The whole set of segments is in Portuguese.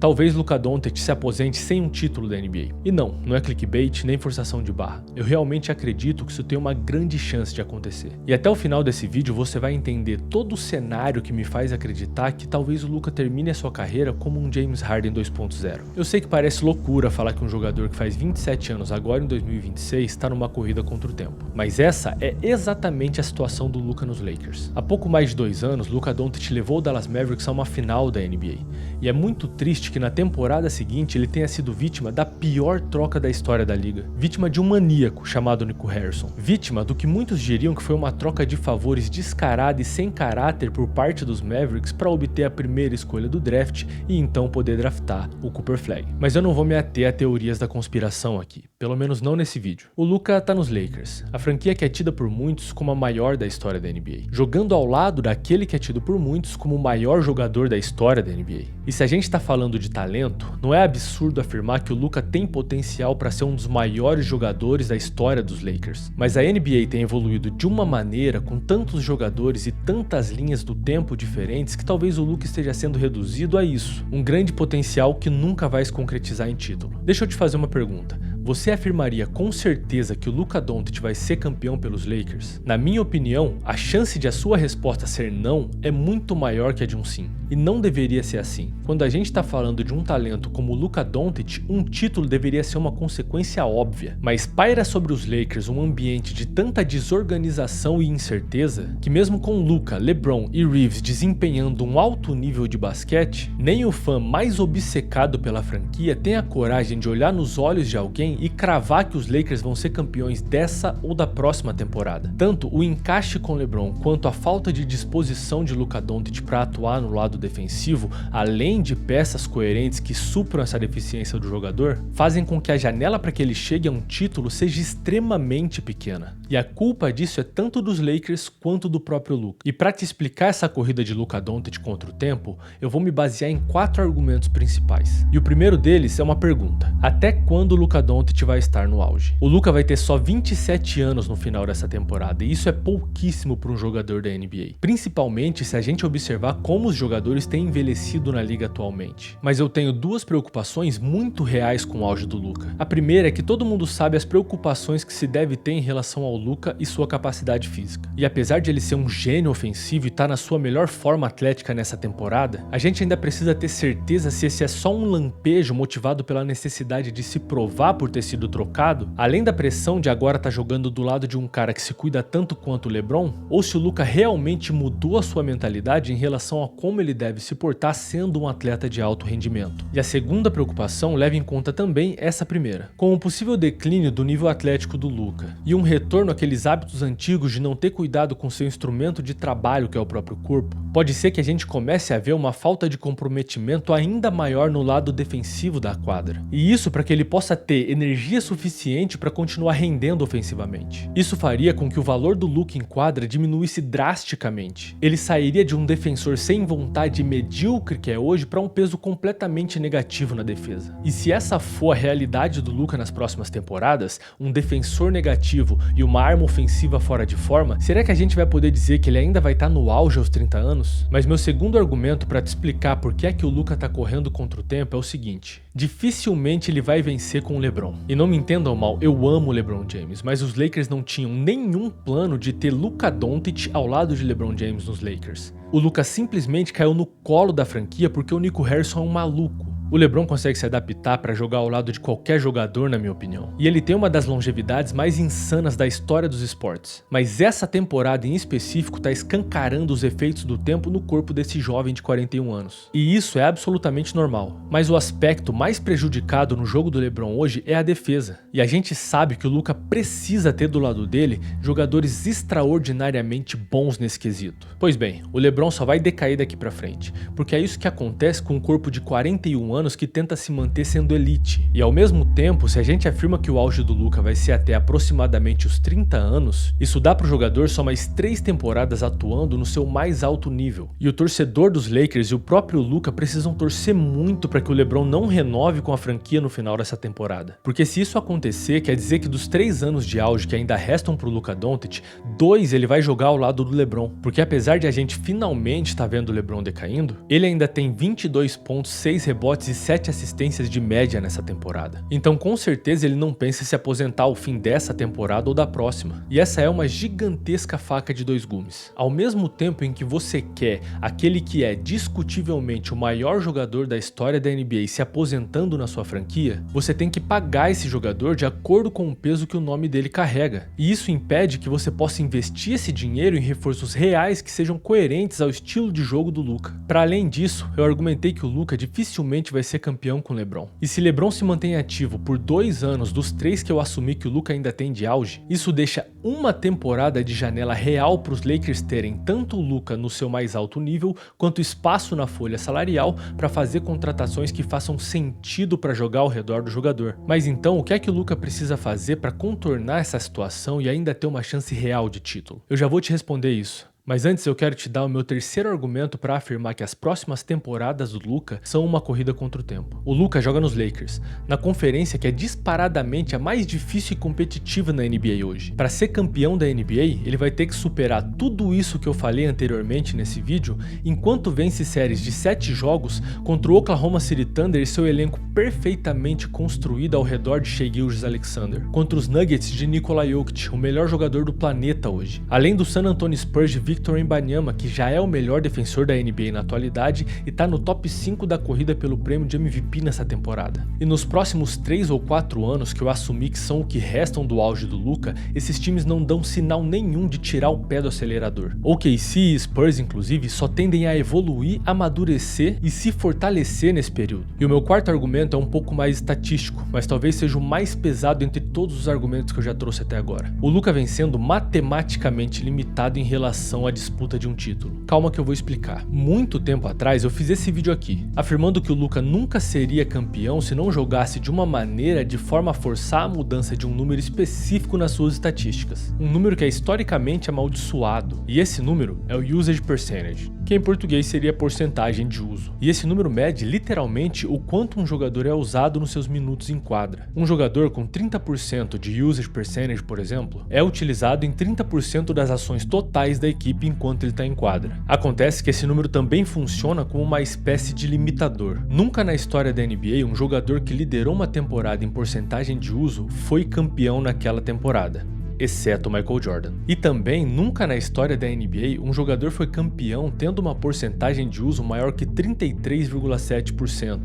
Talvez Luka Doncic se aposente sem um título da NBA. E não é clickbait nem forçação de barra. Eu realmente acredito que isso tem uma grande chance de acontecer. E até o final desse vídeo você vai entender todo o cenário que me faz acreditar que talvez o Luka termine a sua carreira como um James Harden 2.0. Eu sei que parece loucura falar que um jogador que faz 27 anos agora em 2026 está numa corrida contra o tempo. Mas essa é exatamente a situação do Luka nos Lakers. Há pouco mais de 2 anos, Luka Doncic levou o Dallas Mavericks a uma final da NBA. E é muito triste que na temporada seguinte ele tenha sido vítima da pior troca da história da liga. Vítima de um maníaco chamado Nico Harrison. Vítima do que muitos diriam que foi uma troca de favores descarada e sem caráter por parte dos Mavericks para obter a primeira escolha do draft e então poder draftar o Cooper Flagg. Mas eu não vou me ater a teorias da conspiração aqui, pelo menos não nesse vídeo. O Luka tá nos Lakers, a franquia que é tida por muitos como a maior da história da NBA, jogando ao lado daquele que é tido por muitos como o maior jogador da história da NBA. E se a gente tá falando de talento, não é absurdo afirmar que o Luka tem potencial para ser um dos maiores jogadores da história dos Lakers. Mas a NBA tem evoluído de uma maneira, com tantos jogadores e tantas linhas do tempo diferentes, que talvez o Luka esteja sendo reduzido a isso. Um grande potencial que nunca vai se concretizar em título. Deixa eu te fazer uma pergunta. Você afirmaria com certeza que o Luka Doncic vai ser campeão pelos Lakers? Na minha opinião, a chance de a sua resposta ser não é muito maior que a de um sim. E não deveria ser assim. Quando a gente está falando de um talento como o Luka Doncic, um título deveria ser uma consequência óbvia. Mas paira sobre os Lakers um ambiente de tanta desorganização e incerteza que mesmo com Luka, LeBron e Reeves desempenhando um alto nível de basquete, nem o fã mais obcecado pela franquia tem a coragem de olhar nos olhos de alguém e cravar que os Lakers vão ser campeões dessa ou da próxima temporada. Tanto o encaixe com LeBron quanto a falta de disposição de Luka Doncic para atuar no lado defensivo, além de peças coerentes que supram essa deficiência do jogador, fazem com que a janela para que ele chegue a um título seja extremamente pequena. E a culpa disso é tanto dos Lakers quanto do próprio Luka. E para te explicar essa corrida de Luka Doncic contra o tempo, eu vou me basear em 4 argumentos principais. E o primeiro deles é uma pergunta: até quando o Luka Doncic vai estar no auge? O Luka vai ter só 27 anos no final dessa temporada, e isso é pouquíssimo para um jogador da NBA. Principalmente se a gente observar como os jogadores têm envelhecido na liga atualmente. Mas eu tenho 2 preocupações muito reais com o auge do Luka. A primeira é que todo mundo sabe as preocupações que se deve ter em relação ao Luka e sua capacidade física. E apesar de ele ser um gênio ofensivo e estar na sua melhor forma atlética nessa temporada, a gente ainda precisa ter certeza se esse é só um lampejo motivado pela necessidade de se provar por ter sido trocado, além da pressão de agora estar jogando do lado de um cara que se cuida tanto quanto o LeBron, ou se o Luka realmente mudou a sua mentalidade em relação a como ele deve se portar sendo um atleta de alto rendimento. E a segunda preocupação leva em conta também essa primeira. Com o possível declínio do nível atlético do Luka e um retorno àqueles hábitos antigos de não ter cuidado com seu instrumento de trabalho, que é o próprio corpo, pode ser que a gente comece a ver uma falta de comprometimento ainda maior no lado defensivo da quadra. E isso para que ele possa ter energia suficiente para continuar rendendo ofensivamente. Isso faria com que o valor do Luka em quadra diminuísse drasticamente. Ele sairia de um defensor sem vontade medíocre que é hoje para um peso completamente negativo na defesa. E se essa for a realidade do Luka nas próximas temporadas, um defensor negativo e uma arma ofensiva fora de forma, será que a gente vai poder dizer que ele ainda vai estar no auge aos 30 anos? Mas meu segundo argumento para te explicar por que é que o Luka tá correndo contra o tempo é o seguinte: dificilmente ele vai vencer com o LeBron. E não me entendam mal, eu amo o LeBron James, mas os Lakers não tinham nenhum plano de ter Luka Doncic ao lado de LeBron James nos Lakers. O Luka simplesmente caiu no colo da franquia porque o Nico Harrison é um maluco. O LeBron consegue se adaptar para jogar ao lado de qualquer jogador, na minha opinião. E ele tem uma das longevidades mais insanas da história dos esportes. Mas essa temporada em específico está escancarando os efeitos do tempo no corpo desse jovem de 41 anos. E isso é absolutamente normal. Mas o aspecto mais prejudicado no jogo do LeBron hoje é a defesa. E a gente sabe que o Luka precisa ter do lado dele jogadores extraordinariamente bons nesse quesito. Pois bem, o LeBron só vai decair daqui pra frente, porque é isso que acontece com um corpo de 41 anos que tenta se manter sendo elite. E ao mesmo tempo, se a gente afirma que o auge do Luka vai ser até aproximadamente os 30 anos, isso dá pro jogador só mais 3 temporadas atuando no seu mais alto nível. E o torcedor dos Lakers e o próprio Luka precisam torcer muito para que o LeBron não renove com a franquia no final dessa temporada. Porque se isso acontecer, quer dizer que dos 3 anos de auge que ainda restam pro Luka Doncic, 2 ele vai jogar ao lado do LeBron. Porque apesar de a gente finalmente estar vendo o LeBron decaindo, ele ainda tem 22 pontos, 6 rebotes e 7 assistências de média nessa temporada. Então com certeza ele não pensa em se aposentar ao fim dessa temporada ou da próxima. E essa é uma gigantesca faca de dois gumes. Ao mesmo tempo em que você quer aquele que é discutivelmente o maior jogador da história da NBA se aposentando na sua franquia, você tem que pagar esse jogador de acordo com o peso que o nome dele carrega. E isso impede que você possa investir esse dinheiro em reforços reais que sejam coerentes ao estilo de jogo do Luka. Para além disso, eu argumentei que o Luka dificilmente vai ser campeão com LeBron. E se LeBron se mantém ativo por 2 anos dos 3 que eu assumi que o Luka ainda tem de auge, isso deixa uma temporada de janela real para os Lakers terem tanto o Luka no seu mais alto nível, quanto espaço na folha salarial para fazer contratações que façam sentido para jogar ao redor do jogador. Mas então, o que é que o Luka precisa fazer para contornar essa situação e ainda ter uma chance real de título? Eu já vou te responder isso. Mas antes eu quero te dar o meu terceiro argumento para afirmar que as próximas temporadas do Luka são uma corrida contra o tempo. O Luka joga nos Lakers, na conferência que é disparadamente a mais difícil e competitiva na NBA hoje. Para ser campeão da NBA, ele vai ter que superar tudo isso que eu falei anteriormente nesse vídeo, enquanto vence séries de 7 jogos contra o Oklahoma City Thunder e seu elenco perfeitamente construído ao redor de Shai Gilgeous-Alexander, contra os Nuggets de Nikola Jokic, o melhor jogador do planeta hoje, além do San Antonio Spurs de Victor Wembanyama, que já é o melhor defensor da NBA na atualidade e tá no top 5 da corrida pelo prêmio de MVP nessa temporada. E nos próximos 3 ou 4 anos que eu assumi que são o que restam do auge do Luka, esses times não dão sinal nenhum de tirar o pé do acelerador. OKC e Spurs, inclusive, só tendem a evoluir, amadurecer e se fortalecer nesse período. E o meu quarto argumento é um pouco mais estatístico, mas talvez seja o mais pesado entre todos os argumentos que eu já trouxe até agora. O Luka vem sendo matematicamente limitado em relação à disputa de um título. Calma que eu vou explicar. Muito tempo atrás eu fiz esse vídeo aqui, afirmando que o Luka nunca seria campeão se não jogasse de uma maneira de forma a forçar a mudança de um número específico nas suas estatísticas. Um número que é historicamente amaldiçoado. E esse número é o Usage Percentage, que em português seria porcentagem de uso. E esse número mede literalmente o quanto um jogador é usado nos seus minutos em quadra. Um jogador com 30% de Usage Percentage, por exemplo, é utilizado em 30% das ações totais da equipe enquanto ele está em quadra. Acontece que esse número também funciona como uma espécie de limitador. Nunca na história da NBA um jogador que liderou uma temporada em porcentagem de uso foi campeão naquela temporada, exceto Michael Jordan. E também nunca na história da NBA um jogador foi campeão tendo uma porcentagem de uso maior que 33,7%.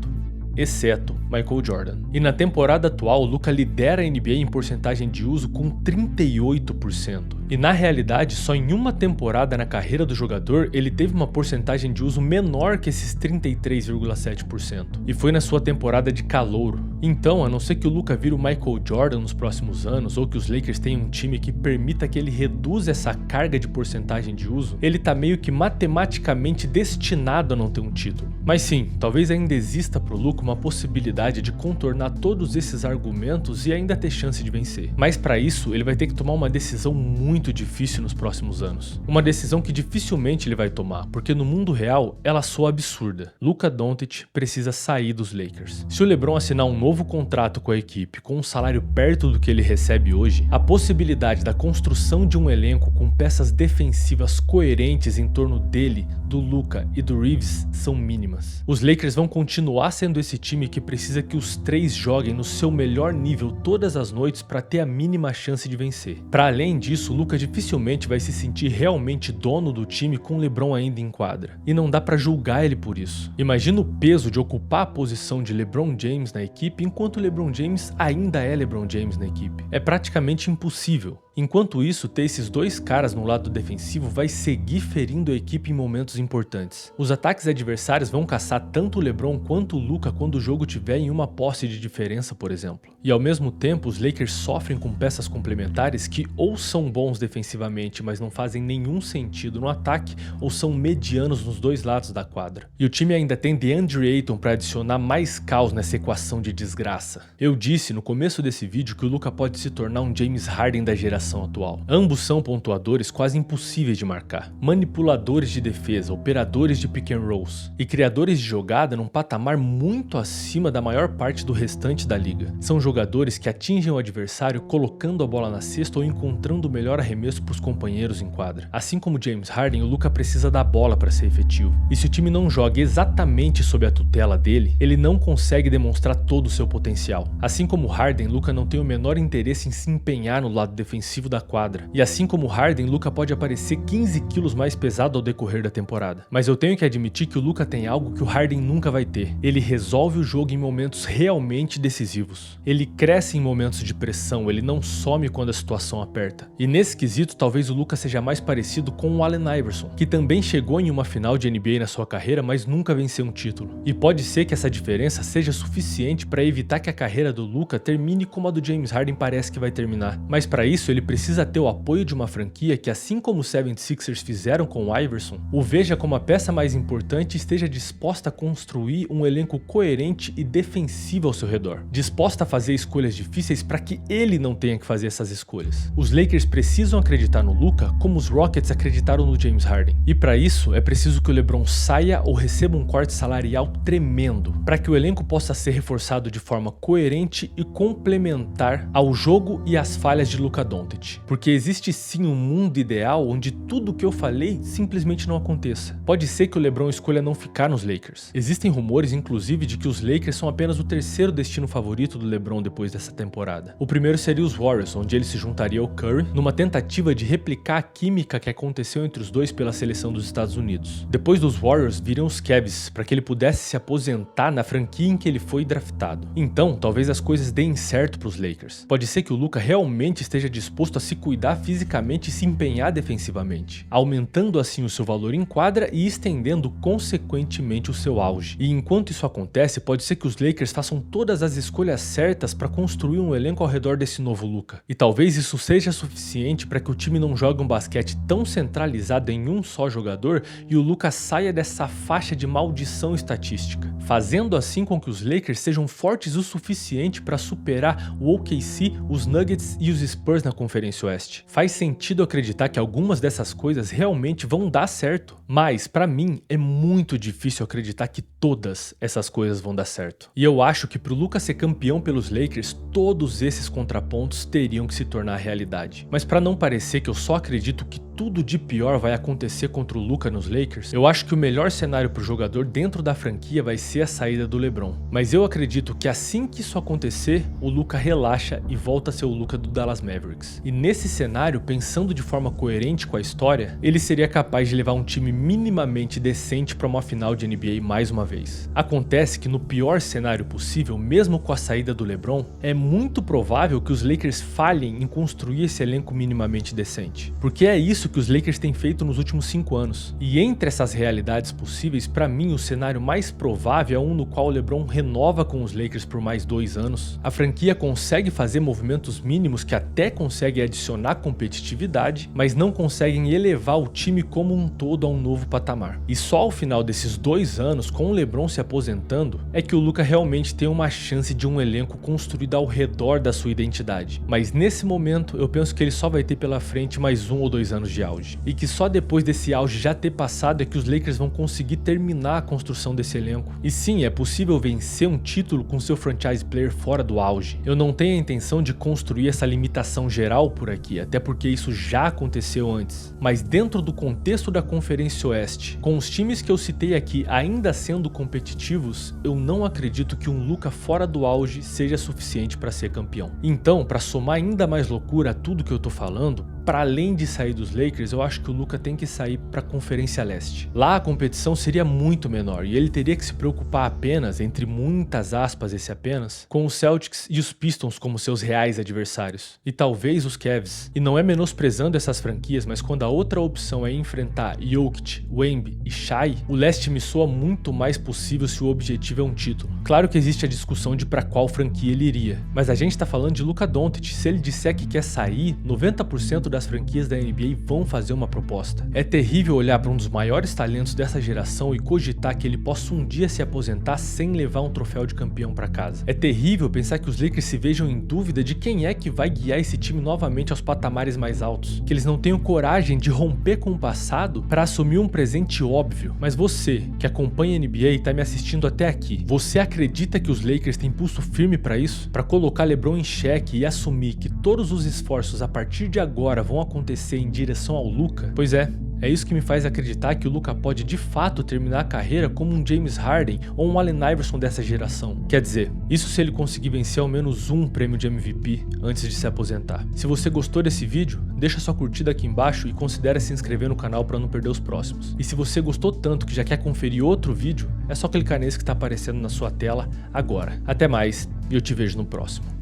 exceto Michael Jordan. E na temporada atual, o Luka lidera a NBA em porcentagem de uso com 38%. E na realidade, só em uma temporada na carreira do jogador, ele teve uma porcentagem de uso menor que esses 33,7%. E foi na sua temporada de calouro. Então, a não ser que o Luka vire o Michael Jordan nos próximos anos, ou que os Lakers tenham um time que permita que ele reduza essa carga de porcentagem de uso, ele tá meio que matematicamente destinado a não ter um título. Mas sim, talvez ainda exista pro Luka uma possibilidade de contornar todos esses argumentos e ainda ter chance de vencer. Mas para isso, ele vai ter que tomar uma decisão muito difícil nos próximos anos. Uma decisão que dificilmente ele vai tomar, porque no mundo real, ela soa absurda. Luka Doncic precisa sair dos Lakers. Se o LeBron assinar um novo contrato com a equipe com um salário perto do que ele recebe hoje, a possibilidade da construção de um elenco com peças defensivas coerentes em torno dele, do Luka e do Reeves são mínimas. Os Lakers vão continuar sendo esse time que precisa que os três joguem no seu melhor nível todas as noites para ter a mínima chance de vencer. Para além disso, o Luka dificilmente vai se sentir realmente dono do time com o LeBron ainda em quadra. E não dá para julgar ele por isso. Imagina o peso de ocupar a posição de LeBron James na equipe enquanto LeBron James ainda é LeBron James na equipe. É praticamente impossível. Enquanto isso, ter esses dois caras no lado defensivo vai seguir ferindo a equipe em momentos importantes. Os ataques adversários vão caçar tanto o LeBron quanto o Luka quando o jogo tiver em uma posse de diferença, por exemplo. E ao mesmo tempo, os Lakers sofrem com peças complementares que ou são bons defensivamente, mas não fazem nenhum sentido no ataque, ou são medianos nos dois lados da quadra. E o time ainda tem DeAndre Ayton para adicionar mais caos nessa equação de desgraça. Eu disse no começo desse vídeo que o Luka pode se tornar um James Harden da geração geração atual. Ambos são pontuadores quase impossíveis de marcar, manipuladores de defesa, operadores de pick and rolls e criadores de jogada num patamar muito acima da maior parte do restante da liga. São jogadores que atingem o adversário colocando a bola na cesta ou encontrando o melhor arremesso para os companheiros em quadra. Assim como James Harden, o Luka precisa da bola para ser efetivo. E se o time não joga exatamente sob a tutela dele, ele não consegue demonstrar todo o seu potencial. Assim como Harden, Luka não tem o menor interesse em se empenhar no lado defensivo da quadra. E assim como Harden, Luka pode aparecer 15 quilos mais pesado ao decorrer da temporada. Mas eu tenho que admitir que o Luka tem algo que o Harden nunca vai ter. Ele resolve o jogo em momentos realmente decisivos. Ele cresce em momentos de pressão, ele não some quando a situação aperta. E nesse quesito, talvez o Luka seja mais parecido com o Allen Iverson, que também chegou em uma final de NBA na sua carreira, mas nunca venceu um título. E pode ser que essa diferença seja suficiente para evitar que a carreira do Luka termine como a do James Harden parece que vai terminar. Mas para isso, ele precisa ter o apoio de uma franquia que, assim como os 76ers fizeram com o Iverson, o veja como a peça mais importante e esteja disposta a construir um elenco coerente e defensivo ao seu redor. Disposta a fazer escolhas difíceis para que ele não tenha que fazer essas escolhas. Os Lakers precisam acreditar no Luka como os Rockets acreditaram no James Harden. E para isso, é preciso que o LeBron saia ou receba um corte salarial tremendo, para que o elenco possa ser reforçado de forma coerente e complementar ao jogo e às falhas de Luka Doncic. Porque existe sim um mundo ideal onde tudo o que eu falei simplesmente não aconteça. Pode ser que o LeBron escolha não ficar nos Lakers. Existem rumores, inclusive, de que os Lakers são apenas o terceiro destino favorito do LeBron depois dessa temporada. O primeiro seria os Warriors, onde ele se juntaria ao Curry, numa tentativa de replicar a química que aconteceu entre os dois pela seleção dos Estados Unidos. Depois dos Warriors, viriam os Cavs, para que ele pudesse se aposentar na franquia em que ele foi draftado. Então, talvez as coisas deem certo para os Lakers. Pode ser que o Luka realmente esteja disposto a se cuidar fisicamente e se empenhar defensivamente, aumentando assim o seu valor em quadra e estendendo consequentemente o seu auge. E enquanto isso acontece, pode ser que os Lakers façam todas as escolhas certas para construir um elenco ao redor desse novo Luka. E talvez isso seja suficiente para que o time não jogue um basquete tão centralizado em um só jogador e o Luka saia dessa faixa de maldição estatística, fazendo assim com que os Lakers sejam fortes o suficiente para superar o OKC, os Nuggets e os Spurs na Conferência Oeste. Faz sentido acreditar que algumas dessas coisas realmente vão dar certo, mas para mim é muito difícil acreditar que todas essas coisas vão dar certo. E eu acho que para o Luka ser campeão pelos Lakers, todos esses contrapontos teriam que se tornar realidade. Mas para não parecer que eu só acredito que tudo de pior vai acontecer contra o Luka nos Lakers, eu acho que o melhor cenário para o jogador dentro da franquia vai ser a saída do LeBron. Mas eu acredito que assim que isso acontecer, o Luka relaxa e volta a ser o Luka do Dallas Mavericks. E nesse cenário, pensando de forma coerente com a história, ele seria capaz de levar um time minimamente decente para uma final de NBA mais uma vez. Acontece que no pior cenário possível, mesmo com a saída do LeBron, é muito provável que os Lakers falhem em construir esse elenco minimamente decente. Porque é isso que os Lakers têm feito nos últimos 5 anos. E entre essas realidades possíveis, para mim o cenário mais provável é um no qual o LeBron renova com os Lakers por mais 2 anos, a franquia consegue fazer movimentos mínimos que até conseguem adicionar competitividade, mas não conseguem elevar o time como um todo a um novo patamar. E só ao final desses 2 anos, com o LeBron se aposentando, é que o Luka realmente tem uma chance de um elenco construído ao redor da sua identidade. Mas nesse momento, eu penso que ele só vai ter pela frente mais 1 ou 2 anos de auge. E que só depois desse auge já ter passado é que os Lakers vão conseguir terminar a construção desse elenco. E sim, é possível vencer um título com seu franchise player fora do auge. Eu não tenho a intenção de construir essa limitação geral por aqui, até porque isso já aconteceu antes. Mas dentro do contexto da Conferência Oeste, com os times que eu citei aqui ainda sendo competitivos, eu não acredito que um Luka fora do auge seja suficiente para ser campeão. Então, para somar ainda mais loucura a tudo que eu tô falando, para além de sair dos Lakers, eu acho que o Luka tem que sair para a Conferência Leste. Lá a competição seria muito menor e ele teria que se preocupar apenas, entre muitas aspas esse apenas, com os Celtics e os Pistons como seus reais adversários. E talvez os Cavs. E não é menosprezando essas franquias, mas quando a outra opção é enfrentar Jokic, Wemby e Shai, o leste me soa muito mais possível se o objetivo é um título. Claro que existe a discussão de para qual franquia ele iria, mas a gente tá falando de Luka Doncic. Se ele disser que quer sair, 90% das franquias da NBA vão fazer uma proposta. É terrível olhar para um dos maiores talentos dessa geração e cogitar que ele possa um dia se aposentar sem levar um troféu de campeão para casa. É terrível pensar que os Lakers se vejam em dúvida de quem é que vai guiar esse time novamente aos patamares mais altos, que eles não tenham coragem de romper com o passado para assumir um presente óbvio. Mas você, que acompanha a NBA e tá me assistindo até aqui, você acredita que os Lakers têm pulso firme para isso? Para colocar LeBron em xeque e assumir que todos os esforços a partir de agora vão acontecer em direção ao Luka? Pois é isso que me faz acreditar que o Luka pode de fato terminar a carreira como um James Harden ou um Allen Iverson dessa geração. Quer dizer, isso se ele conseguir vencer ao menos um prêmio de MVP antes de se aposentar. Se você gostou desse vídeo, deixa sua curtida aqui embaixo e considere se inscrever no canal para não perder os próximos. E se você gostou tanto que já quer conferir outro vídeo, é só clicar nesse que está aparecendo na sua tela agora. Até mais e eu te vejo no próximo.